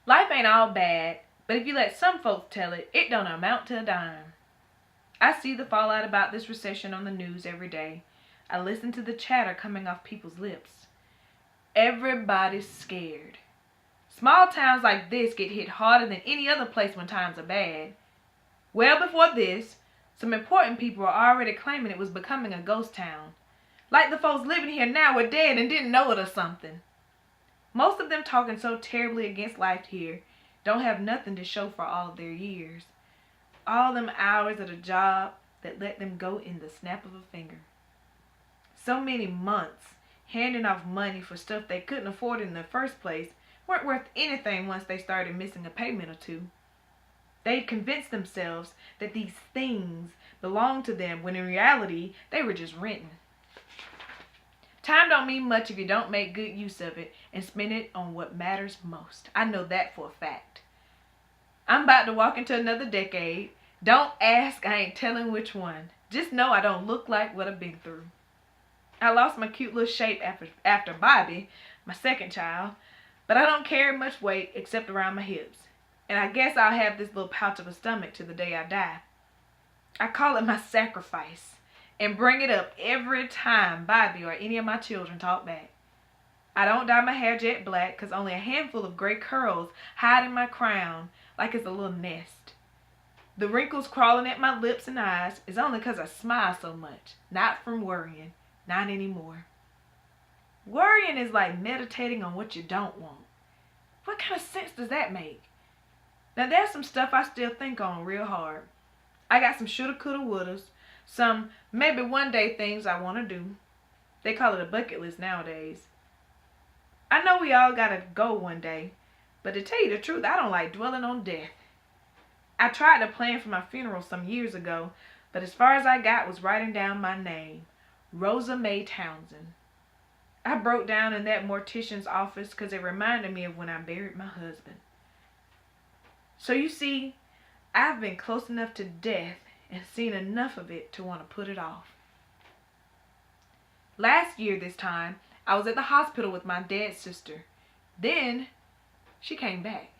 Life ain't all bad, but if you let some folks tell it, it don't amount to a dime. I see the fallout about this recession on the news every day. I listen to the chatter coming off people's lips. Everybody's scared. Small towns like this get hit harder than any other place when times are bad. Well before this, some important people were already claiming it was becoming a ghost town. Like the folks living here now were dead and didn't know it or something. Most of them talking so terribly against life here don't have nothing to show for all of their years. All them hours at a job that let them go in the snap of a finger. So many months handing off money for stuff they couldn't afford in the first place weren't worth anything once they started missing a payment or two. They'd convinced themselves that these things belonged to them when in reality they were just renting. Time don't mean much if you don't make good use of it and spend it on what matters most. I know that for a fact. I'm about to walk into another decade. Don't ask, I ain't telling which one. Just know I don't look like what I've been through. I lost my cute little shape after Bobby, my second child, but I don't carry much weight except around my hips. And I guess I'll have this little pouch of a stomach till the day I die. I call it my sacrifice and bring it up every time Bobby or any of my children talk back. I don't dye my hair jet black because only a handful of gray curls hide in my crown like it's a little nest. The wrinkles crawling at my lips and eyes is only because I smile so much, not from worrying, not anymore. Worrying is like meditating on what you don't want. What kind of sense does that make? Now there's some stuff I still think on real hard. I got some shoulda, coulda, wouldas, some maybe one day things I want to do. They call it a bucket list nowadays. I know we all gotta go one day, but to tell you the truth, I don't like dwelling on death. I tried to plan for my funeral some years ago, but as far as I got was writing down my name, Rosa May Townsend. I broke down in that mortician's office because it reminded me of when I buried my husband. So you see, I've been close enough to death and seen enough of it to want to put it off. Last year this time, I was at the hospital with my dad's sister. Then, she came back.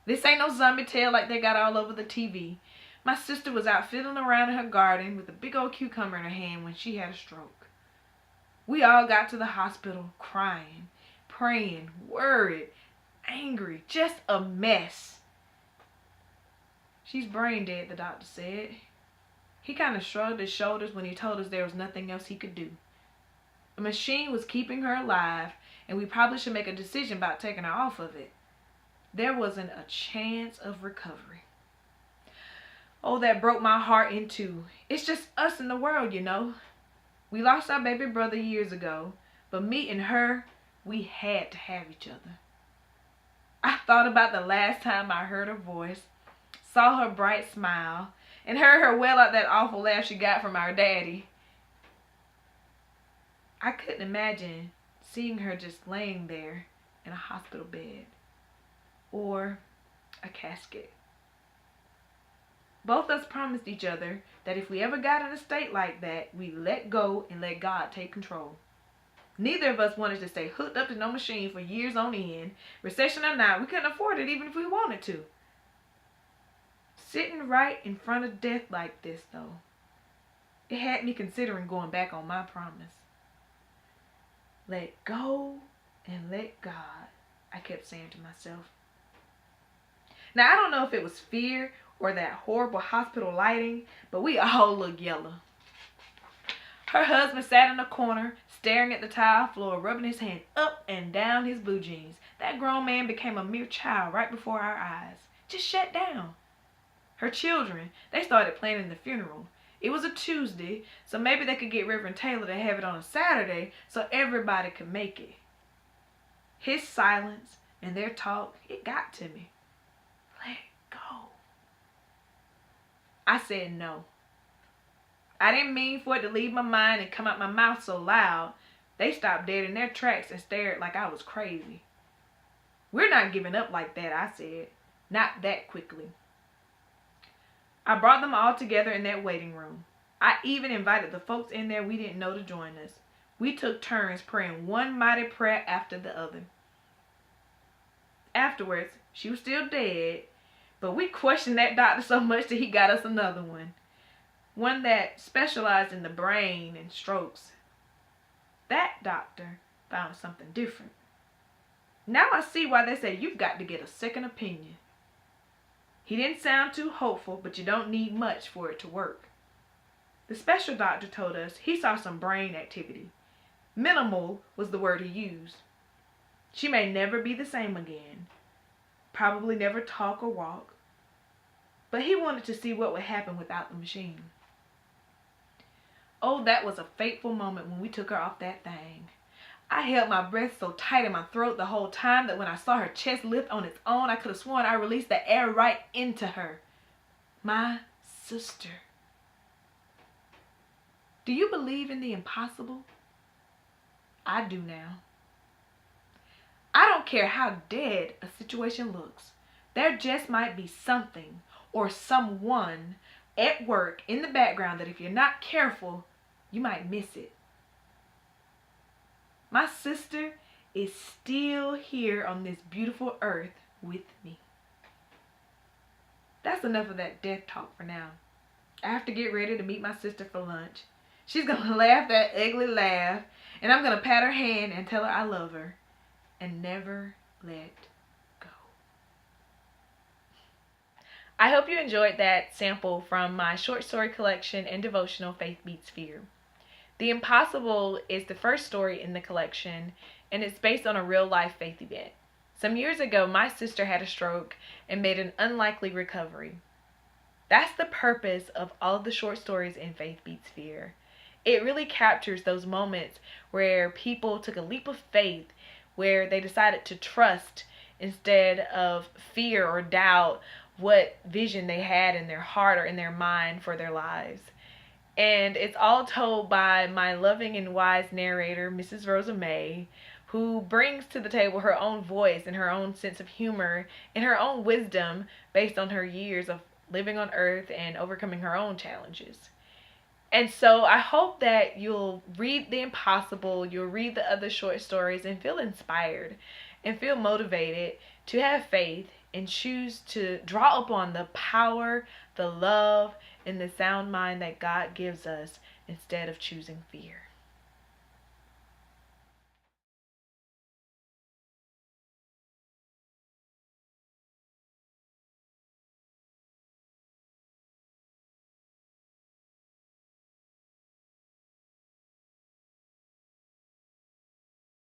This ain't no zombie tale like they got all over the TV. My sister was out fiddling around in her garden with a big old cucumber in her hand when she had a stroke. We all got to the hospital crying, praying, worried, angry, just a mess. She's brain dead, the doctor said. He kind of shrugged his shoulders when he told us there was nothing else he could do. A machine was keeping her alive, and we probably should make a decision about taking her off of it. There wasn't a chance of recovery. Oh, that broke my heart in two. It's just us in the world, you know. We lost our baby brother years ago, but me and her, we had to have each other. I thought about the last time I heard her voice, saw her bright smile, and heard her wail out that awful laugh she got from our daddy. I couldn't imagine seeing her just laying there in a hospital bed or a casket. Both of us promised each other that if we ever got in a state like that, we'd let go and let God take control. Neither of us wanted to stay hooked up to no machine for years on end. Recession or not, we couldn't afford it even if we wanted to. Sitting right in front of death like this, though, it had me considering going back on my promise. Let go and let God, I kept saying to myself. Now, I don't know if it was fear or that horrible hospital lighting, but we all looked yellow. Her husband sat in a corner, staring at the tile floor, rubbing his hand up and down his blue jeans. That grown man became a mere child right before our eyes. Just shut down. Her children, they started planning the funeral. It was a Tuesday, so maybe they could get Reverend Taylor to have it on a Saturday so everybody could make it. His silence and their talk, it got to me. Let go. I said no. I didn't mean for it to leave my mind and come out my mouth so loud. They stopped dead in their tracks and stared like I was crazy. We're not giving up like that, I said. Not that quickly. I brought them all together in that waiting room. I even invited the folks in there we didn't know to join us. We took turns praying one mighty prayer after the other. Afterwards, She was still dead, but we questioned that doctor so much that he got us another one that specialized in the brain and strokes. That doctor found something different. Now I see why they say you've got to get a second opinion. He didn't sound too hopeful, but you don't need much for it to work. The special doctor told us he saw some brain activity. Minimal was the word he used. She may never be the same again. Probably never talk or walk. But he wanted to see what would happen without the machine. Oh, that was a fateful moment when we took her off that thing. I held my breath so tight in my throat the whole time that when I saw her chest lift on its own, I could have sworn I released the air right into her. My sister. Do you believe in the impossible? I do now. I don't care how dead a situation looks. There just might be something or someone at work in the background that if you're not careful, you might miss it. My sister is still here on this beautiful earth with me. That's enough of that death talk for now. I have to get ready to meet my sister for lunch. She's going to laugh that ugly laugh, and I'm going to pat her hand and tell her I love her and never let go. I hope you enjoyed that sample from my short story collection and devotional Faith Beats Fear. The Impossible is the first story in the collection, and it's based on a real-life faith event. Some years ago, my sister had a stroke and made an unlikely recovery. That's the purpose of all of the short stories in Faith Beats Fear. It really captures those moments where people took a leap of faith, where they decided to trust instead of fear or doubt what vision they had in their heart or in their mind for their lives. And it's all told by my loving and wise narrator, Mrs. Rosa May, who brings to the table her own voice and her own sense of humor and her own wisdom based on her years of living on earth and overcoming her own challenges. And so I hope that you'll read The Impossible, you'll read the other short stories and feel inspired and feel motivated to have faith and choose to draw upon the power, the love, and the sound mind that God gives us instead of choosing fear.